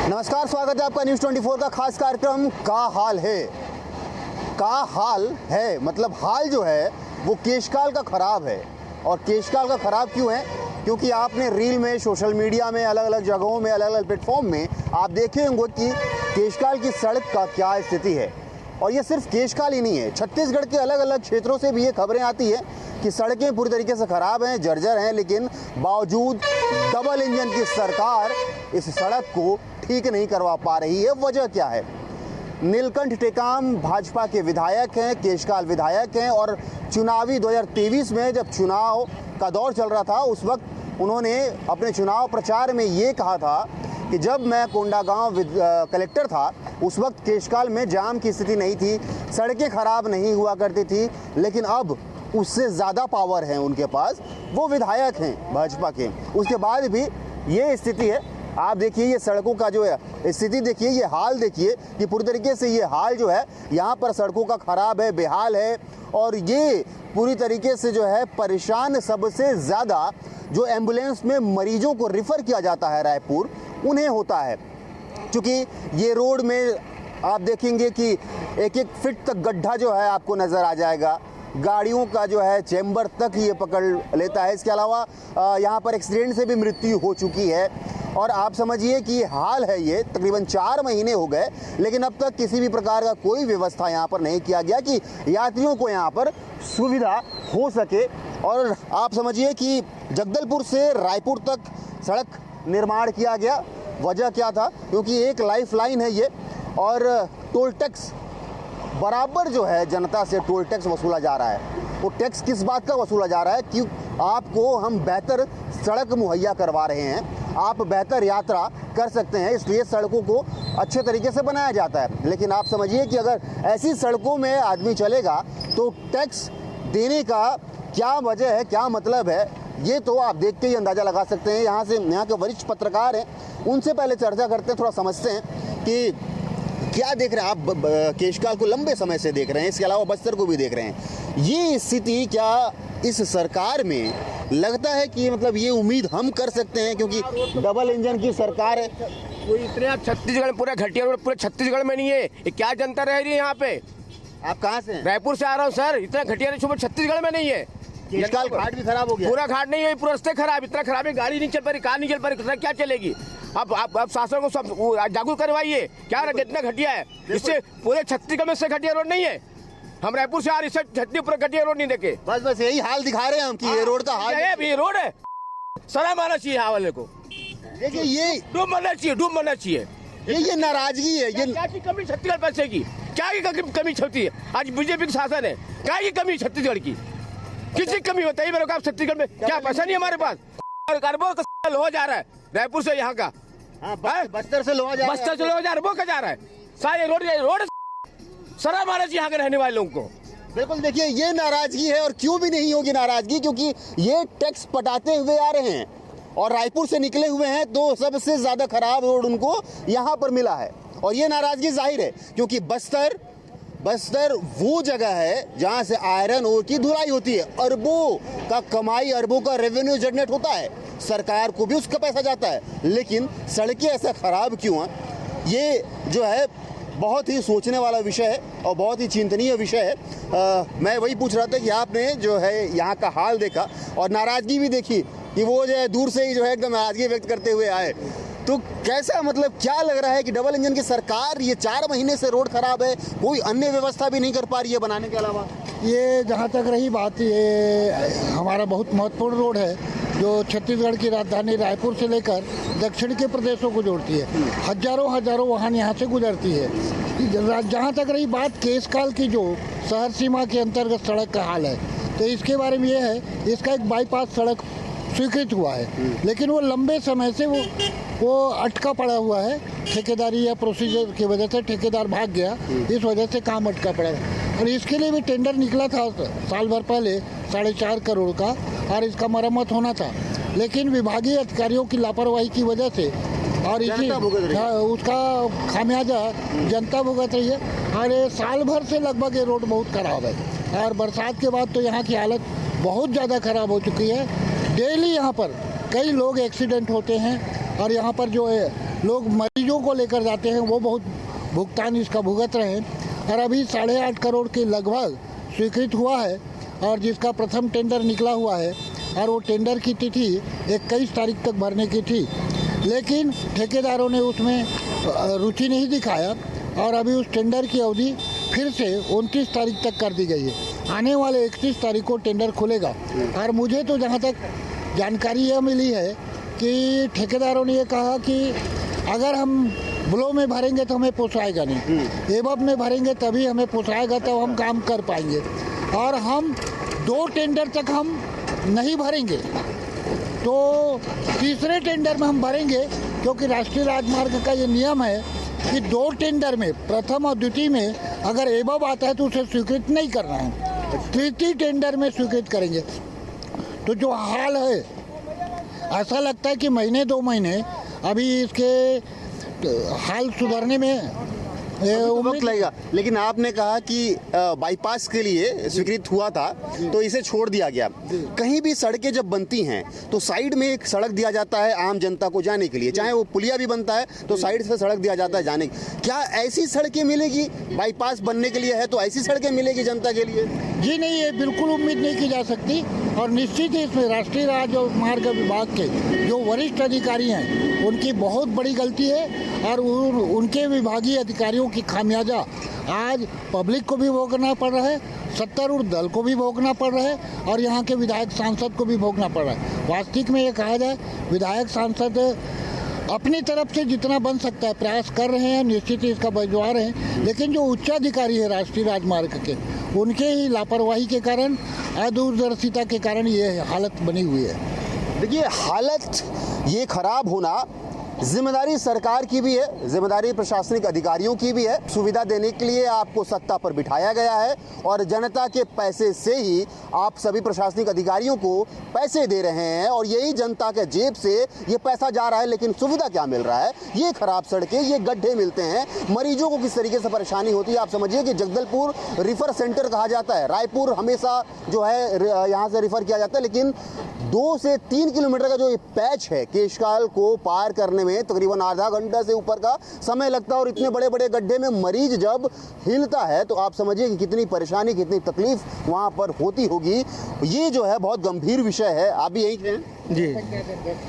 नमस्कार, स्वागत है आपका न्यूज़ 24 का खास कार्यक्रम का हाल है। मतलब हाल जो है वो केशकाल का ख़राब है। और केशकाल का ख़राब क्यों है? क्योंकि आपने रील में, सोशल मीडिया में, अलग अलग जगहों में, अलग अलग प्लेटफॉर्म में आप देखे होंगे कि केशकाल की सड़क का क्या स्थिति है। और ये सिर्फ केशकाल ही नहीं है, छत्तीसगढ़ के अलग अलग क्षेत्रों से भी ये खबरें आती है कि सड़कें पूरी तरीके से ख़राब हैं, जर्जर हैं, लेकिन बावजूद डबल इंजन की सरकार इस सड़क को ठीक नहीं करवा पा रही है। वजह क्या है? नीलकंठ टेकाम भाजपा के विधायक हैं, केशकाल विधायक हैं, और चुनावी 2023 में जब चुनाव का दौर चल रहा था उस वक्त उन्होंने अपने चुनाव प्रचार में ये कहा था कि जब मैं कोंडागांव कलेक्टर था उस वक्त केशकाल में जाम की स्थिति नहीं थी, सड़कें ख़राब नहीं हुआ करती थी, लेकिन अब उससे ज़्यादा पावर है उनके पास, वो विधायक हैं भाजपा के। उसके बाद भी ये स्थिति है। आप देखिए ये सड़कों का जो है स्थिति देखिए, ये हाल देखिए कि पूरी तरीके से ये हाल जो है यहाँ पर सड़कों का ख़राब है, बेहाल है। और ये पूरी तरीके से जो है परेशान सबसे ज़्यादा जो एम्बुलेंस में मरीजों को रिफ़र किया जाता है रायपुर, उन्हें होता है। क्योंकि ये रोड में आप देखेंगे कि एक एक फीट तक गड्ढा जो है आपको नज़र आ जाएगा, गाड़ियों का जो है चैम्बर तक ये पकड़ लेता है। इसके अलावा यहाँ पर एक्सीडेंट से भी मृत्यु हो चुकी है। और आप समझिए कि ये हाल है, ये तकरीबन 4 महीने हो गए, लेकिन अब तक किसी भी प्रकार का कोई व्यवस्था यहाँ पर नहीं किया गया कि यात्रियों को यहाँ पर सुविधा हो सके। और आप समझिए कि जगदलपुर से रायपुर तक सड़क निर्माण किया गया। वजह क्या था? क्योंकि एक लाइफ लाइन है ये, और टोल टैक्स बराबर जो है जनता से टोल टैक्स वसूला जा रहा है। वो टैक्स किस बात का वसूला जा रहा है? कि आपको हम बेहतर सड़क मुहैया करवा रहे हैं, आप बेहतर यात्रा कर सकते हैं, इसलिए सड़कों को अच्छे तरीके से बनाया जाता है। लेकिन आप समझिए कि अगर ऐसी सड़कों में आदमी चलेगा तो टैक्स देने का क्या वजह है, क्या मतलब है, ये तो आप देख के ही अंदाज़ा लगा सकते हैं। यहाँ के वरिष्ठ पत्रकार हैं, उनसे पहले चर्चा करते हैं, थोड़ा समझते हैं कि क्या देख रहे हैं आप। केशकाल को लंबे समय से देख रहे हैं, इसके अलावा बस्तर को भी देख रहे हैं। ये स्थिति क्या इस सरकार में लगता है कि मतलब ये उम्मीद हम कर सकते हैं? क्योंकि डबल इंजन की सरकार है। कोई इतने आप छत्तीसगढ़ पूरे घटिया रोड पूरे छत्तीसगढ़ में नहीं है। ये क्या जनता रह रही है यहाँ पे? आप कहाँ से हैं? रायपुर से आ रहा हूँ सर। इतना घटिया रोड छत्तीसगढ़ में नहीं है। केशकाल घाट भी खराब हो गया। पूरा घाट नहीं है, पूरा रास्ते खराब, इतना खराब है, गाड़ी नहीं चल पा रही, कार नहीं चल पा रही, क्या चलेगी? आप शासन को सब जागरूक करवाइए। क्या इतना घटिया है? इससे पूरे छत्तीसगढ़ में से घटिया रोड नहीं है। हम रायपुर से आ रहे छत्तीसगढ़ पूरा घटिया रोड नहीं देखे। बस यही हाल दिखा रहे हैं हम कि ये रोड का हाल है। ये रोड है, सलाम आना चाहिए यहाँ वाले को। देखिए ये डूब मरना चाहिए। ये नाराजगी है। ये क्या की कमी छत्तीसगढ़ पैसे की? क्या की कमी छत्ती है? आज बीजेपी का शासन है, क्या की कमी छत्तीसगढ़ की? किसी कमी बताइए मेरे को। आप छत्तीसगढ़ में क्या पैसा नहीं हमारे पास? और अरबों का लोहा जा रहा है रायपुर से यहाँ का। बस्तर से लोहा जा रहा है, अरबों का जा रहा है। सारे रोड सरा महाराज यहाँ के रहने वाले लोगों को। बिल्कुल। देखिए ये नाराजगी है, और क्यों भी नहीं होगी नाराजगी, क्योंकि ये टैक्स पटाते हुए आ रहे हैं और रायपुर से निकले हुए हैं, तो सबसे ज्यादा खराब रोड उनको यहाँ पर मिला है। और ये नाराजगी जाहिर है, क्योंकि बस्तर वो जगह है जहाँ से आयरन ओर की धुलाई होती है। अरबों का कमाई, अरबों का रेवेन्यू जनरेट होता है, सरकार को भी उसका पैसा जाता है। लेकिन सड़कें ऐसा खराब क्यों हैं? ये जो है बहुत ही सोचने वाला विषय है और बहुत ही चिंतनीय विषय है। मैं वही पूछ रहा था कि आपने जो है यहाँ का हाल देखा और नाराज़गी भी देखी कि वो जो है दूर से ही जो है एकदम नाराज़गी व्यक्त करते हुए आए, तो कैसा, मतलब क्या लग रहा है कि डबल इंजन की सरकार ये 4 महीने से रोड खराब है, कोई अन्य व्यवस्था भी नहीं कर पा रही है बनाने के अलावा? ये जहाँ तक रही बात, ये हमारा बहुत महत्वपूर्ण रोड है जो छत्तीसगढ़ की राजधानी रायपुर से लेकर दक्षिण के प्रदेशों को जोड़ती है। हजारों वाहन यहाँ से गुजरती है। जहाँ तक रही बात केशकाल की, जो शहर सीमा के अंतर्गत सड़क का हाल है, तो इसके बारे में ये है, इसका एक बाईपास सड़क स्वीकृत हुआ है, लेकिन वो लंबे समय से वो अटका पड़ा हुआ है। ठेकेदारी या प्रोसीजर की वजह से ठेकेदार भाग गया, इस वजह से काम अटका पड़ा है। और इसके लिए भी टेंडर निकला था साल भर पहले 4.5 करोड़ का, और इसका मरम्मत होना था, लेकिन विभागीय अधिकारियों की लापरवाही की वजह से और इसी उसका खामियाजा जनता भुगत रही है। और साल भर से लगभग ये रोड बहुत खराब है, और बरसात के बाद तो यहाँ की हालत बहुत ज़्यादा खराब हो चुकी है। डेली यहाँ पर कई लोग एक्सीडेंट होते हैं, और यहाँ पर जो है लोग मरीजों को लेकर जाते हैं वो बहुत भुगतान इसका भुगत रहे हैं। और अभी 8.5 करोड़ के लगभग स्वीकृत हुआ है और जिसका प्रथम टेंडर निकला हुआ है और वो टेंडर की तिथि 21 तारीख तक भरने की थी, लेकिन ठेकेदारों ने उसमें रुचि नहीं दिखाया और अभी उस टेंडर की अवधि फिर से 29 तारीख तक कर दी गई है। आने वाले 31 तारीख को टेंडर खुलेगा। और मुझे तो जहाँ तक जानकारी यह मिली है कि ठेकेदारों ने ये कहा कि अगर हम ब्लो में भरेंगे तो हमें पोसाएगा नहीं, एबब में भरेंगे तभी हमें पोसाएगा, तब हम काम कर पाएंगे। और हम 2 टेंडर तक हम नहीं भरेंगे तो तीसरे टेंडर में हम भरेंगे, क्योंकि राष्ट्रीय राजमार्ग का ये नियम है कि 2 टेंडर में प्रथम और द्वितीय में अगर एबब आता है तो उसे स्वीकृत नहीं करना है, तृतीय टेंडर में स्वीकृत करेंगे। तो जो हाल है, ऐसा लगता है कि महीने 2 महीने अभी इसके हाल सुधरने में वक्त लगेगा। लेकिन आपने कहा कि बाईपास के लिए स्वीकृत हुआ था तो इसे छोड़ दिया गया। कहीं भी सड़कें जब बनती हैं तो साइड में एक सड़क दिया जाता है आम जनता को जाने के लिए, चाहे वो पुलिया भी बनता है तो साइड से सड़क दिया जाता है जाने की। क्या ऐसी सड़कें मिलेगी बाईपास बनने के लिए है तो ऐसी सड़कें मिलेगी जनता के लिए? जी नहीं, ये बिल्कुल उम्मीद नहीं की जा सकती। और निश्चित ही इसमें राष्ट्रीय राजमार्ग विभाग के जो वरिष्ठ अधिकारी हैं उनकी बहुत बड़ी गलती है और उनके विभागीय अधिकारियों की खामियाजा आज पब्लिक को भी भोगना पड़ रहा है, सत्तारूढ़ दल को भी भोगना पड़ रहा है और यहाँ के विधायक सांसद को भी भोगना पड़ रहा है। वास्तविक में ये कहा जाए, विधायक सांसद अपनी तरफ से जितना बन सकता है प्रयास कर रहे हैं, निश्चित ही इसका भिजवा रहे हैं, लेकिन जो उच्चाधिकारी है राष्ट्रीय राजमार्ग के, उनके ही लापरवाही के कारण, अदूरदर्शिता के कारण ये हालत बनी हुई है। देखिए, हालत ये खराब होना जिम्मेदारी सरकार की भी है, जिम्मेदारी प्रशासनिक अधिकारियों की भी है। सुविधा देने के लिए आपको सत्ता पर बिठाया गया है और जनता के पैसे से ही आप सभी प्रशासनिक अधिकारियों को पैसे दे रहे हैं और यही जनता के जेब से ये पैसा जा रहा है, लेकिन सुविधा क्या मिल रहा है? ये खराब सड़कें, ये गड्ढे मिलते हैं, मरीजों को किस तरीके से परेशानी होती है। आप समझिए कि जगदलपुर रिफर सेंटर कहा जाता है, रायपुर हमेशा जो है यहाँ से रिफर किया जाता है, लेकिन 2 से 3 किलोमीटर का जो ये पैच है केशकाल को पार करने में तकरीबन आधा घंटा से ऊपर का समय लगता है और इतने बड़े बड़े गड्ढे में मरीज जब हिलता है तो आप समझिए कि कितनी परेशानी, कितनी तकलीफ वहां पर होती होगी। ये जो है बहुत गंभीर विषय है। आप भी यही हैं? जी,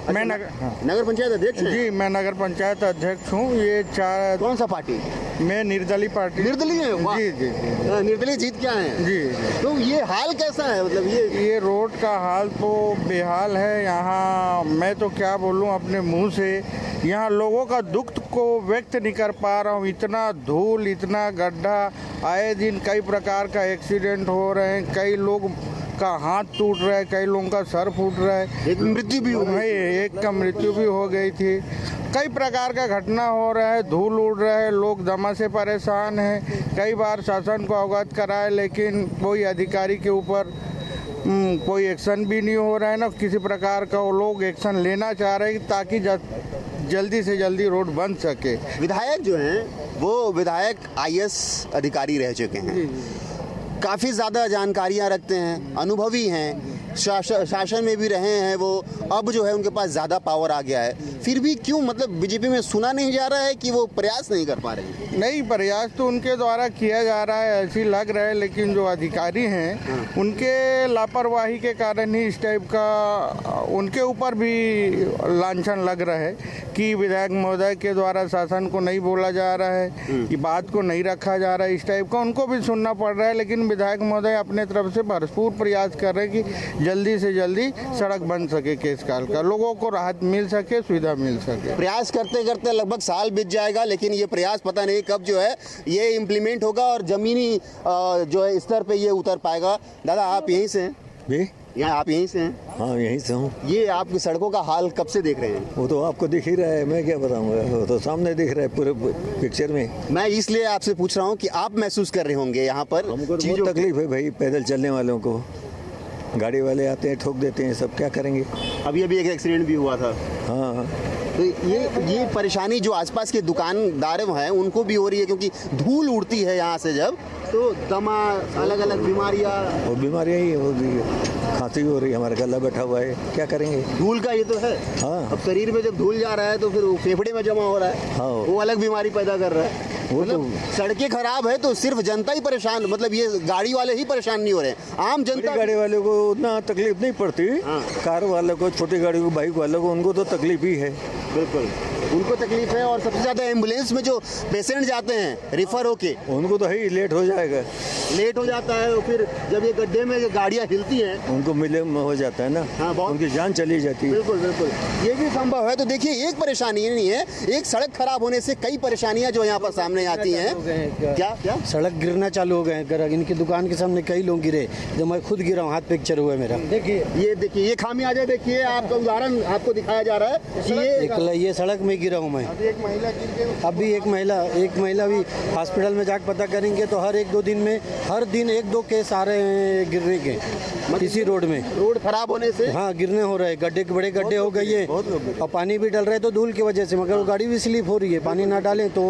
मैं नगर पंचायत अध्यक्ष हैं? जी, मैं नगर पंचायत अध्यक्ष हूँ। ये 4 कौन सा पार्टी? मैं निर्दलीय पार्टी। निर्दलीय है? वाह। जी जी जी। निर्दलीय जीत क्या है? जी। तो ये हाल कैसा है? मतलब ये रोड का हाल तो बेहाल है यहाँ। मैं तो क्या बोलूँ अपने मुंह से, यहाँ लोगों का दुख को व्यक्त नहीं कर पा रहा हूँ। इतना धूल, इतना गड्ढा, आए दिन कई प्रकार का एक्सीडेंट हो रहे हैं, कई लोग का हाथ टूट रहा है, कई लोगों का सर फूट रहा है, एक मृत्यु भी हो गई, एक का मृत्यु भी हो गई थी। कई प्रकार का घटना हो रहा है, धूल उड़ रहा है, लोग दमा से परेशान हैं। कई बार शासन को अवगत कराए लेकिन कोई अधिकारी के ऊपर कोई एक्शन भी नहीं हो रहा है, ना किसी प्रकार का वो लोग एक्शन लेना चाह रहे हैं ताकि जल्दी से जल्दी रोड बन सके। विधायक जो हैं वो विधायक IAS अधिकारी रह चुके हैं, काफ़ी ज़्यादा जानकारियां रखते हैं, अनुभवी हैं, शासन में भी रहे हैं वो, अब जो है उनके पास ज़्यादा पावर आ गया है। फिर भी क्यों मतलब बीजेपी में सुना नहीं जा रहा है कि वो प्रयास नहीं कर पा रहे हैं? नहीं, प्रयास तो उनके द्वारा किया जा रहा है ऐसी लग रहा है, लेकिन जो अधिकारी हैं उनके लापरवाही के कारण ही इस टाइप का उनके ऊपर भी लांछन लग रहा है कि विधायक महोदय के द्वारा शासन को नहीं बोला जा रहा है, कि बात को नहीं रखा जा रहा है, इस टाइप का उनको भी सुनना पड़ रहा है। लेकिन विधायक महोदय अपने तरफ से भरपूर प्रयास कर रहे हैं कि जल्दी से जल्दी सड़क बन सके, केशकाल का लोगों को राहत मिल सके, सुविधा मिल सके। प्रयास करते करते लगभग साल बीत जाएगा, लेकिन ये प्रयास पता नहीं कब जो है ये इम्प्लीमेंट होगा और जमीनी जो है स्तर पे ये उतर पाएगा। दादा आप यहीं से हैं? जी, यहाँ आप यहीं से हैं? हाँ यहीं से हूँ। ये आपकी सड़कों का हाल कब से देख रहे हैं? वो तो आपको दिख ही रहा है, मैं क्या बताऊँगा, वो तो सामने दिख रहा है पूरे पिक्चर में। मैं इसलिए आपसे पूछ रहा हूँ कि आप महसूस कर रहे होंगे यहाँ पर? हमको तो बहुत तकलीफ है भाई, पैदल चलने वालों को, गाड़ी वाले आते हैं ठोक देते हैं, सब क्या करेंगे। अभी एक एक्सीडेंट भी हुआ था। हाँ, तो ये परेशानी जो आसपास के दुकानदार हैं उनको भी हो रही है, क्योंकि धूल उड़ती है यहाँ से जब तो दमा, अलग अलग बीमारियाँ, वो बीमारियाँ ही हो गई, खांसी हो रही है, हमारा गला बैठा हुआ है, क्या करेंगे। धूल का ये तो है। हाँ। अब शरीर में जब धूल जा रहा है तो फिर वो फेफड़े में जमा हो रहा है। हाँ। वो अलग बीमारी पैदा कर रहा है। वो तो मतलब सड़कें खराब है तो सिर्फ जनता ही परेशान, मतलब ये गाड़ी वाले ही परेशान नहीं हो रहे हैं, आम जनता। गाड़ी वाले को उतना तकलीफ नहीं पड़ती, हाँ। कार वाले को, छोटी गाड़ी को, बाइक वाले को, उनको तो तकलीफ ही है। बिल्कुल उनको तकलीफ है। और सबसे ज्यादा एम्बुलेंस में जो पेशेंट जाते हैं रिफर होके, उनको तो है ही, लेट हो जाएगा, लेट हो जाता है। और फिर जब ये गड्ढे में गाड़ियाँ हिलती हैं उनको मिले हो जाता है ना। हाँ, बहुत। उनकी जान चली जाती है। बिल्कुल बिल्कुल, ये भी संभव है। तो देखिए, एक परेशानी ही नहीं है, एक सड़क खराब होने से कई परेशानियां जो यहाँ पर सामने आती हैं। क्या क्या सड़क गिरना चालू हो गए, इनकी दुकान के सामने कई लोग गिरे, जब मैं खुद गिरा हूँ, हाथ फ्रैक्चर हुआ है मेरा। देखिए ये खामियाजा देखिए, आपका उदाहरण आपको दिखाया जा रहा है कि ये सड़क में गिरा हूँ मैं। अभी एक महिला भी हॉस्पिटल में जाकर पता करेंगे तो हर 1-2 दिन में, हर दिन 1-2 केस आ रहे हैं गिरने के, इसी रोड में। रोड खराब होने से हाँ, गिरने हो रहे हैं, गड्ढे बड़े गड्ढे हो गए हैं, और पानी भी डल रहा है तो धूल की वजह से, मगर वो गाड़ी भी स्लिप हो रही है। पानी ना डालें तो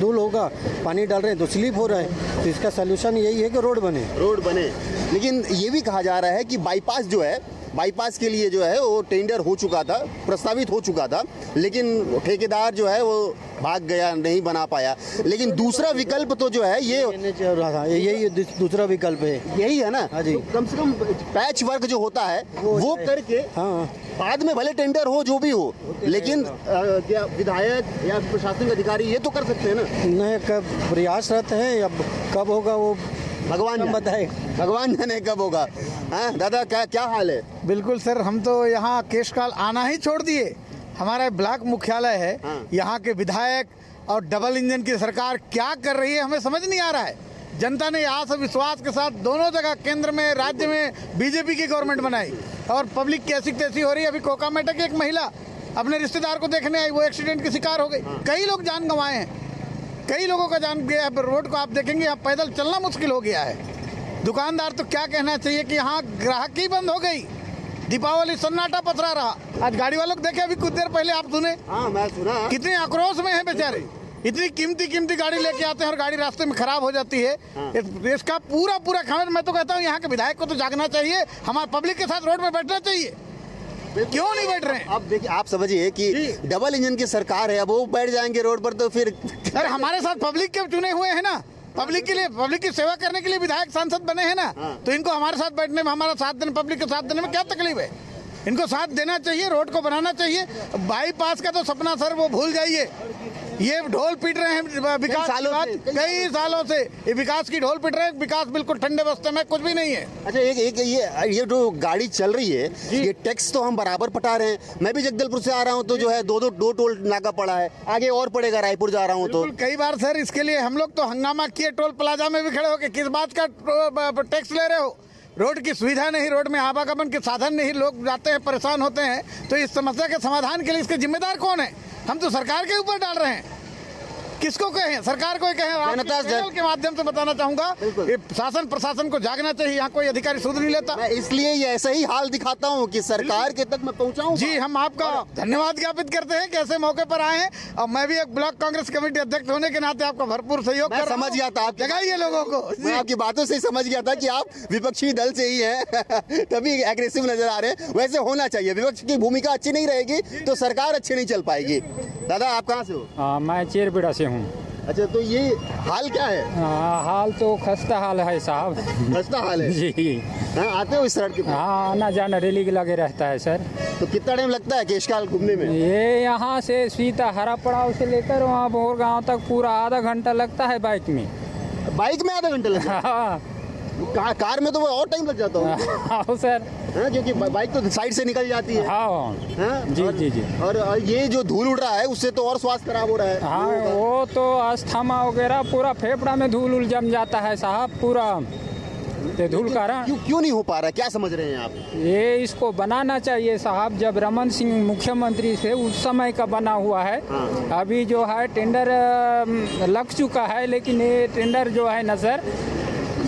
धूल होगा, पानी डाल रहे हैं तो स्लिप हो रहा है। तो इसका सलूशन यही है कि रोड बने। लेकिन ये भी कहा जा रहा है कि बाईपास जो है, बाईपास के लिए जो है वो टेंडर हो चुका था, प्रस्तावित हो चुका था, लेकिन ठेकेदार जो है वो भाग गया, नहीं बना पाया। लेकिन दूसरा विकल्प तो जो है यही दूसरा विकल्प है, यही है ना। हाँ जी। तो कम से कम पैच वर्क जो होता है वो करके, हाँ, बाद में भले टेंडर हो जो भी हो, लेकिन क्या विधायक या प्रशासनिक अधिकारी ये तो कर सकते हैं ना। नहीं, कब प्रयासरत है, अब कब होगा वो भगवान बताए, भगवान जाने कब होगा। हाँ दादा, क्या हाल है? बिल्कुल सर, हम तो यहाँ केशकाल आना ही छोड़ दिए। हमारा ब्लॉक मुख्यालय है, हाँ। यहाँ के विधायक और डबल इंजन की सरकार क्या कर रही है हमें समझ नहीं आ रहा है। जनता ने यहाँ से विश्वास के साथ दोनों जगह, केंद्र में, राज्य में बीजेपी की गवर्नमेंट बनाई, और पब्लिक की ऐसी तैसी हो रही है। अभी कोकामेटा की एक महिला अपने रिश्तेदार को देखने आई, वो एक्सीडेंट की शिकार हो गई। कई लोग जान गंवाए हैं, कई लोगों का जान गया है। रोड को आप देखेंगे, यहाँ पैदल चलना मुश्किल हो गया है। दुकानदार तो क्या कहना चाहिए कि यहाँ ग्राहक ही बंद हो गई, दीपावली सन्नाटा पसरा रहा। आज गाड़ी वालों को देखे, अभी कुछ देर पहले आप सुने, हाँ मैं सुना, कितने आक्रोश में है बेचारे। इतनी कीमती गाड़ी लेके आते हैं और गाड़ी रास्ते में खराब हो जाती है। इसका पूरा खामियाजा, मैं तो कहता हूँ यहाँ के विधायक को तो जागना चाहिए, हमारे पब्लिक के साथ रोड में बैठना चाहिए। क्यों नहीं बैठ रहे हैं? अब देखिए, आप समझिए कि डबल इंजन की सरकार है, अब वो बैठ जाएंगे रोड पर तो फिर अरे हमारे साथ पब्लिक के चुने हुए हैं ना, पब्लिक के लिए, पब्लिक की सेवा करने के लिए विधायक सांसद बने हैं ना। तो इनको हमारे साथ बैठने में, हमारा साथ देने, पब्लिक के साथ देने में क्या तकलीफ है? इनको साथ देना चाहिए, रोड को बनाना चाहिए। बाईपास का तो सपना सर वो भूल जाइए, ये ढोल पीट रहे हैं विकास कई सालों से ये विकास की ढोल पीट रहे हैं। विकास बिल्कुल ठंडे बस्ते में कुछ भी नहीं है। अच्छा, एक ये जो गाड़ी चल रही है, ये टैक्स तो हम बराबर पटा रहे हैं। मैं भी जगदलपुर से आ रहा हूँ तो जो है दो टोल नाका पड़ा है, आगे और पड़ेगा, रायपुर जा रहा हूँ तो। कई बार सर इसके लिए हम लोग तो हंगामा किए, टोल प्लाजा में भी खड़े होकर, किस बात का टैक्स ले रहे हो? रोड की सुविधा नहीं, रोड में आवागमन के साधन नहीं, लोग जाते हैं, परेशान होते हैं। तो इस समस्या के समाधान के लिए इसके जिम्मेदार कौन है? हम तो सरकार के ऊपर डाल रहे हैं। किसको कहें? सरकार को ही कहें। जनता के माध्यम से बताना चाहूंगा, शासन प्रशासन को जागना चाहिए। यहाँ कोई अधिकारी सुध नहीं लेता। मैं इसलिए ये ऐसा ही हाल दिखाता हूँ कि सरकार के तक मैं पहुँचाऊँ। जी, हम आपका धन्यवाद ज्ञापित करते हैं कि ऐसे मौके पर आए हैं, और मैं भी एक ब्लॉक कांग्रेस कमेटी अध्यक्ष होने के नाते आपका भरपूर सहयोग कर समझ गया था। आप जगाइए लोगों को। मैं आपकी बातों से समझ गया था कि आप विपक्षी दल से ही हैं तभी एग्रेसिव नजर आ रहे हैं। वैसे होना चाहिए, विपक्ष की भूमिका अच्छी नहीं रहेगी तो सरकार अच्छी नहीं चल पाएगी। दादा, आप कहाँ से हो? मैं चेरबेड़ा से हूँ। अच्छा, तो ये हाल क्या है? हाल तो खस्ता हाल है साहब। खस्ता हाल है जी। आते हो इस सड़क पे? हाँ, आना जाना रेली लगे रहता है सर। तो कितना टाइम लगता है केशकाल घूमने में? ये यहाँ से सीधा हरा पड़ाव से लेकर वहाँ भोर गाँव तक पूरा आधा घंटा लगता है बाइक में। बाइक में आधा घंटा लगता है? हाँ। कार में तो और टाइम लग जाता होगा। हाँ सर, क्योंकि बाइक तो साइड से निकल जाती है। हाँ जी जी। और ये जो धूल उड़ रहा है उससे तो और स्वास्थ्य खराब हो रहा है। हाँ, वो तो अस्थमा वगैरह पूरा फेफड़ा में धूल उल जम जाता है साहब पूरा। धूल कारण क्यों नहीं हो पा रहा है, क्या समझ रहे हैं आप? ये इसको बनाना चाहिए साहब। जब रमन सिंह मुख्यमंत्री थे उस समय का बना हुआ है। हाँ। अभी जो है टेंडर लग चुका है, लेकिन ये टेंडर जो है ना सर,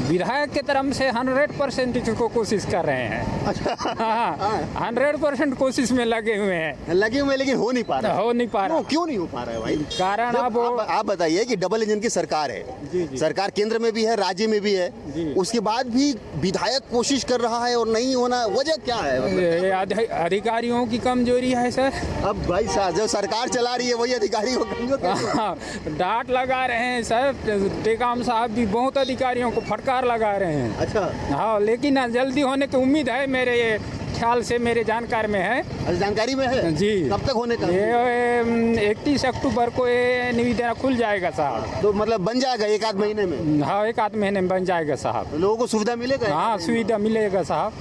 विधायक के तरफ से 100% इसको कोशिश कर रहे हैं। हाँ, 100% कोशिश में लगे हुए हैं। लगे हुए, लेकिन हो नहीं पा रहा। हो नहीं पा रहा। क्यों नहीं हो पा रहा है भाई? कारण अब आप बताइए कि डबल इंजन की सरकार है, सरकार केंद्र में भी है, राज्य में भी है, उसके बाद भी विधायक कोशिश कर रहा है और नहीं होना, वजह क्या है? अधिकारियों की कमजोरी है सर। अब भाई साहब, जो सरकार चला रही है वही अधिकारी को कमजोर डांट लगा रहे हैं सर। टेकाम साहब भी बहुत अधिकारियों को फटकार लगा रहे हैं। अच्छा। हाँ, लेकिन जल्दी होने की उम्मीद है, मेरे ख्याल से, मेरे जानकार में है। जानकारी में है जी। कब तक होने का? ये 31 अक्टूबर को ये निवेदन खुल जाएगा साहब। तो मतलब बन जाएगा एक आध महीने में? हाँ, एक आध महीने में बन जाएगा साहब। लोगों को सुविधा मिलेगा? हाँ, सुविधा मिलेगा साहब।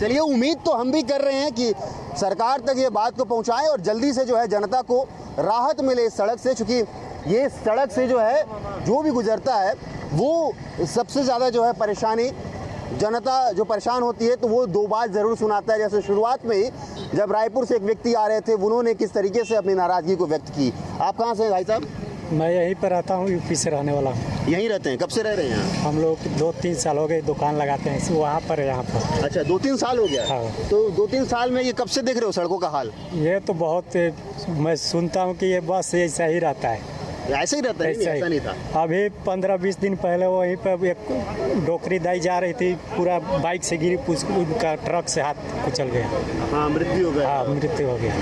चलिए, उम्मीद तो हम भी कर रहे हैं कि सरकार तक ये बात को पहुंचाएं और जल्दी से जो है जनता को राहत मिले इस सड़क से, क्योंकि ये सड़क से जो है जो भी गुजरता है वो सबसे ज़्यादा जो है परेशानी, जनता जो परेशान होती है तो वो दो बात ज़रूर सुनाता है। जैसे शुरुआत में ही जब रायपुर से एक व्यक्ति आ रहे थे, उन्होंने किस तरीके से अपनी नाराज़गी को व्यक्त की। आप कहाँ से हैं भाई साहब? मैं यहीं पर रहता हूँ, यूपी से रहने वाला हूँ। यहीं रहते हैं? कब से रह रहे हैं यहाँ? हम लोग 2-3 साल हो गए दुकान लगाते हैं वहाँ पर, यहाँ पर। अच्छा, 2-3 साल हो गया? हाँ। तो 2-3 साल में ये कब से देख रहे हो सड़कों का हाल? ये तो बहुत, मैं सुनता हूँ कि ये बस ऐसा ही रहता है। ऐसे ही रहता है? ऐसा नहीं था। अभी 15-20 दिन पहले वहीं पर एक डोकरी दाई जा रही थी, पूरा बाइक से गिरी, उनका ट्रक से हाथ कुचल गया। हाँ, मृत्यु हो गया। हाँ, मृत्यु हो गया।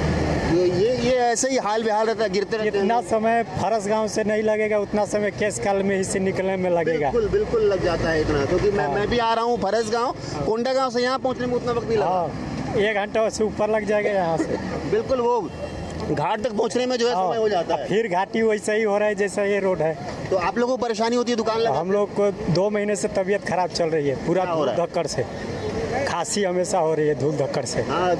ये ऐसे ही हाल बेहाल रहता है, गिरते रहते हैं। जितना समय फरस गांव से नहीं लगेगा उतना समय केस काल में ही से निकलने में लगेगा। बिल्कुल लग जाता है इतना, क्योंकि मैं भी आ रहा हूँ फरस गांव, कोंडा गांव से यहाँ पहुँचने में उतना वक्त नहीं लगा। 1 घंटा से ऊपर लग जाएगा यहाँ से। बिल्कुल, वो घाट तक पहुँचने में जो है समय हो जाता है। फिर घाटी वैसा ही हो रहा है जैसा ये रोड है। तो आप लोगों को परेशानी होती है दुकान लगाने? हम लोग को 2 महीने से तबीयत खराब चल रही है, पूरा धूल धक्कड़ से, खांसी हमेशा हो रही है धूल धक्कड़ से। हाँ,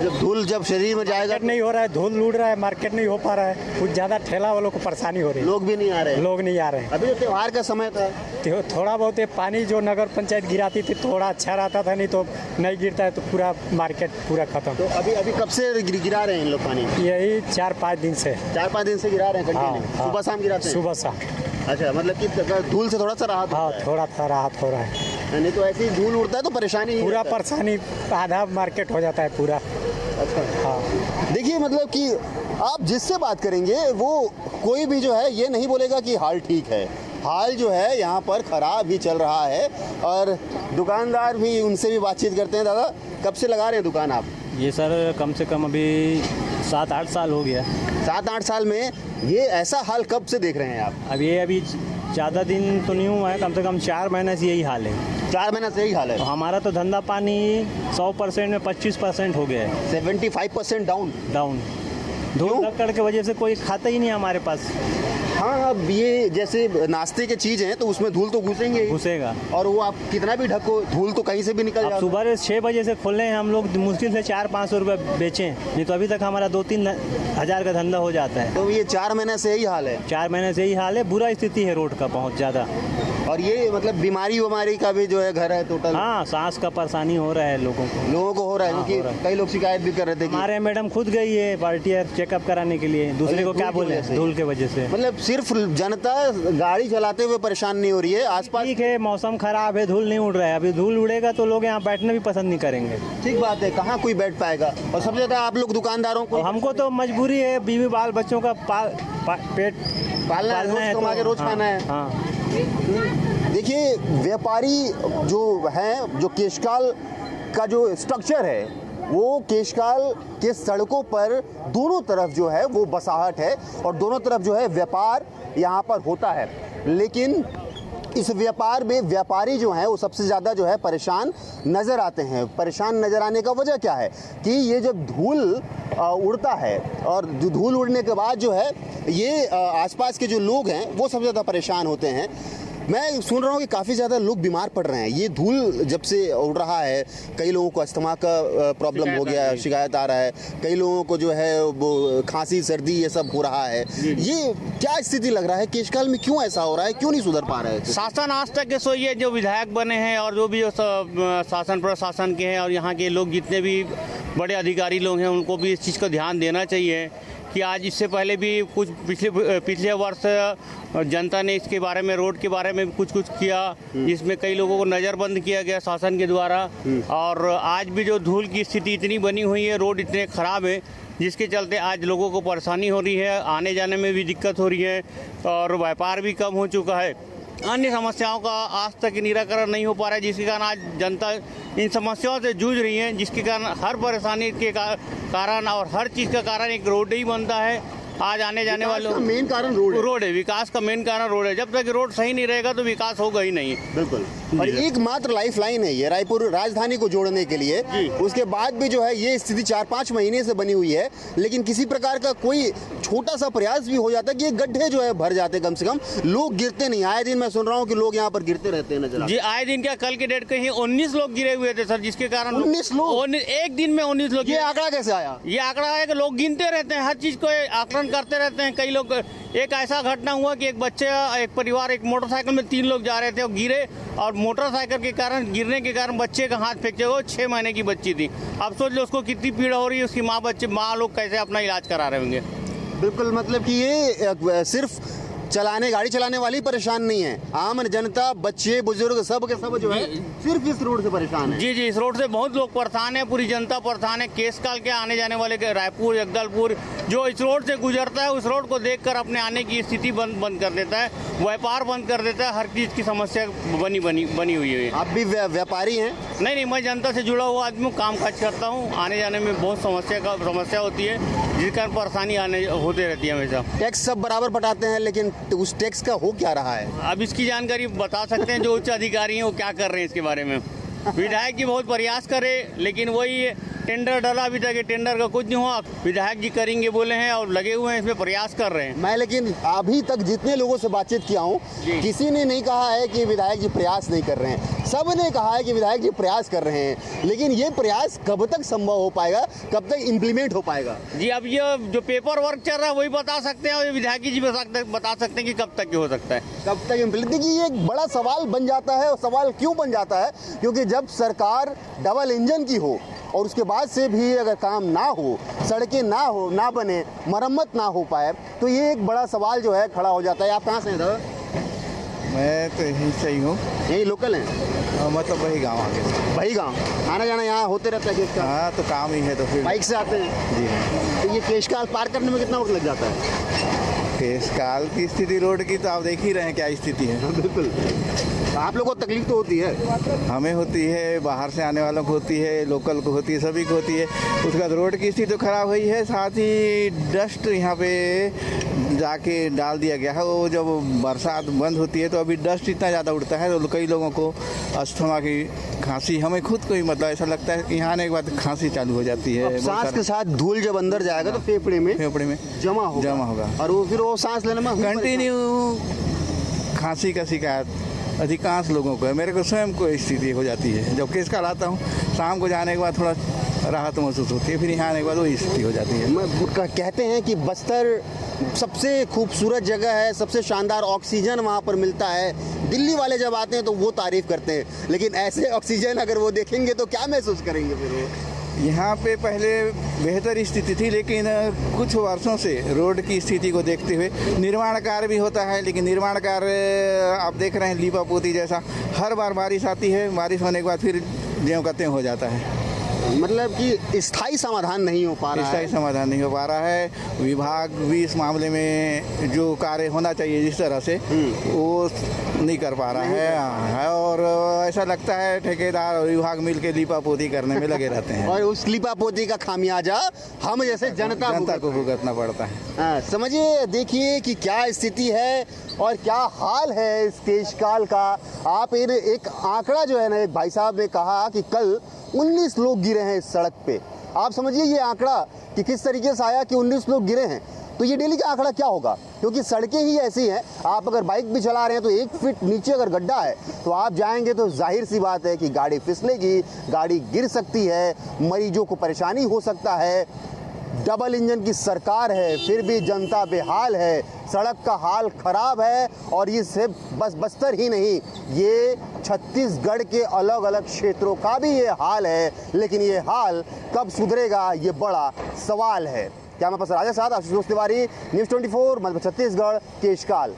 जब शरीर में जाएगा नहीं हो रहा है, धूल उड़ रहा है, मार्केट नहीं हो पा रहा है, कुछ ज्यादा ठेला वालों को परेशानी हो रही है। लोग भी नहीं आ रहे हैं? लोग नहीं आ रहे हैं। अभी तो त्योहार का समय था, थोड़ा बहुत ये पानी जो नगर पंचायत गिराती थी थोड़ा अच्छा रहता था, नहीं तो नहीं गिरता है तो पूरा मार्केट पूरा खत्म। तो अभी कब से गिरा रहे हैं इन लोग पानी? यही 4-5 दिन से। 4-5 दिन से गिरा रहे हैं कंटिन्यू? सुबह शाम गिराते हैं? सुबह शाम। अच्छा, मतलब कि धूल से थोड़ा सा राहत? हाँ, थोड़ा सा राहत हो रहा है, नहीं तो ऐसे ही धूल उड़ता है तो परेशानी, पूरा परेशानी, आधा मार्केट हो जाता है पूरा। अच्छा। हाँ, देखिए, मतलब कि आप जिससे बात करेंगे वो कोई भी जो है ये नहीं बोलेगा कि हाल ठीक है। हाल जो है यहाँ पर ख़राब ही चल रहा है और दुकानदार भी, उनसे भी बातचीत करते हैं। दादा, कब से लगा रहे हैं दुकान आप? ये सर कम से कम अभी 7-8 साल हो गया। 7-8 साल में ये ऐसा हाल कब से देख रहे हैं आप? अभी ज़्यादा दिन तो नहीं हुआ है, कम से कम 4 महीने से यही हाल है। 4 महीने से यही हाल है? तो हमारा तो धंधा पानी 100% में 25% हो गया है। 75% डाउन? धूल धक्कड़ की वजह से कोई खाता ही नहीं हमारे पास। हाँ, अब ये जैसे नाश्ते की चीज़ है तो उसमें धूल तो घुसेगा, और वो आप कितना भी ढको धूल तो कहीं से भी निकल जाएगा। सुबह 6 बजे से खोले हैं हम लोग, मुश्किल से 400-500 रुपये बेचें, नहीं तो अभी तक हमारा 2-3 हज़ार का धंधा हो जाता है। तो ये 4 महीने से यही हाल है? 4 महीने से यही हाल है, बुरा स्थिति है रोड का बहुत ज़्यादा। और ये मतलब बीमारी का भी जो है घर है टोटल? हाँ, सांस का परेशानी हो रहा है लोगों को हो रहा है, क्योंकि कई लोग शिकायत भी कर रहे थे। हमारे मैडम खुद गई है वॉलंटियर चेकअप कराने के लिए, दूसरे को क्या बोले, धूल के वजह से। मतलब सिर्फ जनता गाड़ी चलाते हुए परेशान नहीं हो रही है, आसपास ठीक है, मौसम खराब है, धूल नहीं उड़ रहा है। अभी धूल उड़ेगा तो लोग यहाँ बैठने भी पसंद नहीं करेंगे। ठीक बात है, कहाँ कोई बैठ पाएगा। और सबसे ज्यादा आप लोग दुकानदारों को, हमको तो मजबूरी है, बीवी बाल बच्चों का पेट पालना है, रोज खाना है। देखिए, व्यापारी जो हैं, जो केशकाल का जो स्ट्रक्चर है, वो केशकाल के सड़कों पर दोनों तरफ जो है वो बसाहट है और दोनों तरफ जो है व्यापार यहाँ पर होता है। लेकिन इस व्यापार में व्यापारी जो हैं वो सबसे ज़्यादा जो है परेशान नज़र आते हैं। परेशान नज़र आने का वजह क्या है कि ये जब धूल उड़ता है और धूल उड़ने के बाद जो है ये आसपास के जो लोग हैं वो सबसे ज़्यादा परेशान होते हैं। मैं सुन रहा हूँ कि काफ़ी ज़्यादा लोग बीमार पड़ रहे हैं। ये धूल जब से उड़ रहा है, कई लोगों को अस्थमा का प्रॉब्लम हो गया, शिकायत आ रहा है, कई लोगों को जो है वो खांसी सर्दी ये सब हो रहा है। ये क्या स्थिति लग रहा है केशकाल में, क्यों ऐसा हो रहा है, क्यों नहीं सुधर पा रहा है? शासन आज तक के सो ये जो विधायक बने हैं और जो भी शासन प्रशासन के हैं और यहाँ के लोग जितने भी बड़े अधिकारी लोग हैं उनको भी इस चीज़ का ध्यान देना चाहिए कि आज इससे पहले भी कुछ पिछले वर्ष और जनता ने इसके बारे में, रोड के बारे में कुछ किया, जिसमें कई लोगों को नज़रबंद किया गया शासन के द्वारा। और आज भी जो धूल की स्थिति इतनी बनी हुई है, रोड इतने ख़राब है, जिसके चलते आज लोगों को परेशानी हो रही है, आने जाने में भी दिक्कत हो रही है और व्यापार भी कम हो चुका है। अन्य समस्याओं का आज तक निराकरण नहीं हो पा रहा है, जिसके कारण आज जनता इन समस्याओं से जूझ रही है, जिसके कारण हर परेशानी के कारण और हर चीज़ का कारण एक रोड ही बनता है। आज आने जाने वालों मेन कारण रोड है। विकास का मेन कारण रोड है। जब तक रोड सही नहीं रहेगा तो विकास होगा ही नहीं। बिल्कुल। और एकमात्र लाइफ लाइन है ये रायपुर राजधानी को जोड़ने के लिए। उसके बाद भी जो है ये स्थिति 4-5 महीने से बनी हुई है, लेकिन किसी प्रकार का कोई छोटा सा प्रयास भी हो जाता है कि ये गड्ढे जो है भर जाते, कम से कम लोग गिरते नहीं। आए दिन मैं सुन रहा हूँ कि लोग यहाँ पर गिरते रहते हैं नजर। जी, आए दिन क्या, कल के डेट के ही 19 लोग गिरे हुए थे सर, जिसके कारण 19 लोग एक दिन में 19 लोग। ये आंकड़ा कैसे आया? ये आंकड़ा है कि लोग गिनते रहते हैं, हर चीज को आकलन करते रहते हैं। कई लोग, एक ऐसा घटना हुआ कि एक बच्चा, एक परिवार, एक मोटरसाइकिल में 3 लोग जा रहे थे और गिरे, और मोटरसाइकिल के कारण, गिरने के कारण बच्चे का हाथ फ्रैक्चर हो। 6 महीने की बच्ची थी। अब सोच लो उसको कितनी पीड़ा हो रही है, उसकी माँ लोग कैसे अपना इलाज करा रहे होंगे। बिल्कुल, मतलब कि ये सिर्फ गाड़ी चलाने वाली परेशान नहीं है, आम जनता, बच्चे, बुजुर्ग, सब के सब जो है सिर्फ इस रोड से परेशान है। जी, इस रोड से बहुत लोग परेशान है, पूरी जनता परेशान है। केसकाल के आने जाने वाले के रायपुर, जगदलपुर जो इस रोड से गुजरता है, उस रोड को देखकर अपने आने की स्थिति बंद कर देता है, व्यापार बंद कर देता है। हर चीज की समस्या बनी हुई है। आप भी व्यापारी हैं? नहीं, मैं जनता से जुड़ा हुआ आदमी, काम काज करता हूँ। आने जाने में बहुत समस्या होती है, जिस कारण परेशानी होते रहती है हमेशा। टैक्स सब बराबर बटाते हैं, लेकिन उस टैक्स का हो क्या रहा है? अब इसकी जानकारी बता सकते हैं जो उच्च अधिकारी हैं, वो क्या कर रहे हैं इसके बारे में। विधायक जी बहुत प्रयास करे, लेकिन वही टेंडर डाला, अभी तक टेंडर का कुछ नहीं हुआ। विधायक जी करेंगे बोले हैं और लगे हुए हैं, इसमें प्रयास कर रहे हैं। मैं लेकिन अभी तक जितने लोगों से बातचीत किया हूँ, किसी ने नहीं कहा है कि विधायक जी प्रयास नहीं कर रहे हैं। सब ने कहा है कि विधायक जी प्रयास कर रहे हैं, लेकिन ये प्रयास कब तक संभव हो पाएगा, कब तक इम्प्लीमेंट हो पाएगा? जी, अब ये जो पेपर वर्क चल रहा है वही बता सकते हैं, और विधायक जी बता सकते हैं कि कब तक हो सकता है, कब तक इम्प्लीमेंट। देखिए, ये एक बड़ा सवाल बन जाता है। और सवाल क्यों बन जाता है? क्योंकि जब सरकार डबल इंजन की हो और उसके बाद से भी अगर काम ना हो, सड़कें ना बने, मरम्मत ना हो पाए, तो ये एक बड़ा सवाल जो है खड़ा हो जाता है। आप कहाँ से हैं दादा? मैं तो यहीं से ही हूँ। यही लोकल हैं? मतलब वही गाँव आगे। वही गाँव आना जाना यहाँ होते रहता है केशकाल? हाँ, तो काम ही है, तो फिर बाइक से आते हैं। जी। तो ये केशकाल पार करने में कितना वक्त लग जाता है? केशकाल की स्थिति रोड की तो आप देख ही रहे हैं क्या स्थिति है। बिल्कुल। आप लोगों को तकलीफ तो होती है? हमें होती है, बाहर से आने वालों को होती है, लोकल को होती है, सभी को होती है। उसके बाद रोड की स्थिति तो खराब हुई है, साथ ही डस्ट यहाँ पे जाके डाल दिया गया है। वो जब बरसात बंद होती है तो अभी डस्ट इतना ज़्यादा उड़ता है, तो कई लोगों को अस्थमा की खांसी, हमें खुद को ही मतलब ऐसा लगता है कि यहाँ आने के बाद खांसी चालू हो जाती है। सांस के साथ धूल जब अंदर जाएगा तो फेफड़े में जमा होगा और वो फिर वो सांस लेने में कंटिन्यू खांसी का शिकायत अधिकांश लोगों को है। मेरे को स्वयं को स्थिति हो जाती है। जब केशकाल आता हूँ, शाम को जाने के बाद थोड़ा राहत महसूस होती है, फिर यहाँ आने के बाद वही स्थिति हो जाती है। कहते हैं कि बस्तर सबसे खूबसूरत जगह है, सबसे शानदार ऑक्सीजन वहाँ पर मिलता है। दिल्ली वाले जब आते हैं तो वो तारीफ करते हैं, लेकिन ऐसे ऑक्सीजन अगर वो देखेंगे तो क्या महसूस करेंगे फिर वो? यहाँ पे पहले बेहतर स्थिति थी, लेकिन कुछ वर्षों से रोड की स्थिति को देखते हुए निर्माण कार्य भी होता है, लेकिन निर्माण कार्य आप देख रहे हैं लीपापोती जैसा, हर बार बारिश आती है, बारिश होने के बाद फिर ज्यों का त्यों हो जाता है। मतलब कि स्थायी समाधान नहीं हो पा रहा है। स्थायी समाधान नहीं हो पा रहा है। विभाग भी इस मामले में जो कार्य होना चाहिए जिस तरह से, वो नहीं कर पा रहा है। और ऐसा लगता है ठेकेदार और विभाग मिलकर लीपापोती करने में लगे रहते हैं और उस लीपापोती का खामियाजा हम जैसे जनता को भुगतना पड़ता है। समझिए, देखिए कि क्या स्थिति है और क्या हाल है इस केशकाल का। आप एक आंकड़ा जो है ना, एक भाई साहब ने कहा कि कल 19 लोग गिरे हैं इस सड़क पे। आप समझिए ये आंकड़ा कि किस तरीके से आया कि 19 लोग गिरे हैं। तो ये डेली का आंकड़ा क्या होगा, क्योंकि सड़कें ही ऐसी हैं। आप अगर बाइक भी चला रहे हैं तो 1 फीट नीचे अगर गड्ढा है तो आप जाएंगे तो जाहिर सी बात है कि गाड़ी फिसलेगी, गाड़ी गिर सकती है, मरीजों को परेशानी हो सकता है। डबल इंजन की सरकार है, फिर भी जनता बेहाल है, सड़क का हाल खराब है। और ये सिर्फ बस बस्तर ही नहीं, ये छत्तीसगढ़ के अलग अलग क्षेत्रों का भी ये हाल है। लेकिन ये हाल कब सुधरेगा, ये बड़ा सवाल है। कैमरा पर्सन राजा साथ आशुतोष तिवारी, न्यूज़ 24 मध्य छत्तीसगढ़, केशकाल।